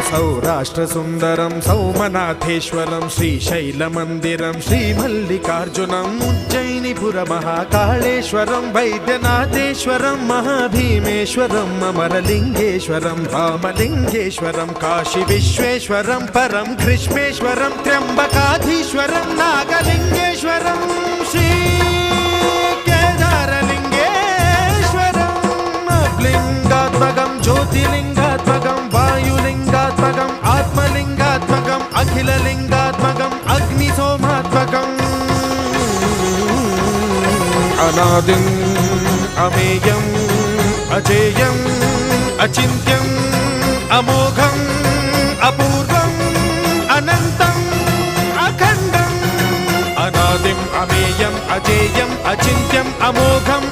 సౌరాష్ట్రసుందరం సౌమనాథేశ్వరం శ్రీశైలమందిరం శ్రీమల్లికార్జునం ఉజ్జయినిపురమహాకాళేశ్వరం వైద్యనాథేశ్వరం మహాభీమేశ్వరం అమరలింగేశ్వరం రామలింగేశ్వరం కాశీ విశ్వేశ్వరం పరం కృష్ణేశ్వరం త్ర్యంబకాధీశ్వరం నాగలింగేశ్వరం శ్రీ కేదారలింగేశ్వరం లింగాత్మకం జ్యోతిలింగాత్మకం వాయులింగాత్మకం ఆత్మలింగాత్మకం అఖిలలింగాత్మకం అగ్నిసోమాత్మకం అనాదిం అమేయం అజేయం అచింత్యం అమోఘం అపూర్వం అనంతం అఖండం అనాదిం అమేయం అజేయం అచింత్యం అమోఘం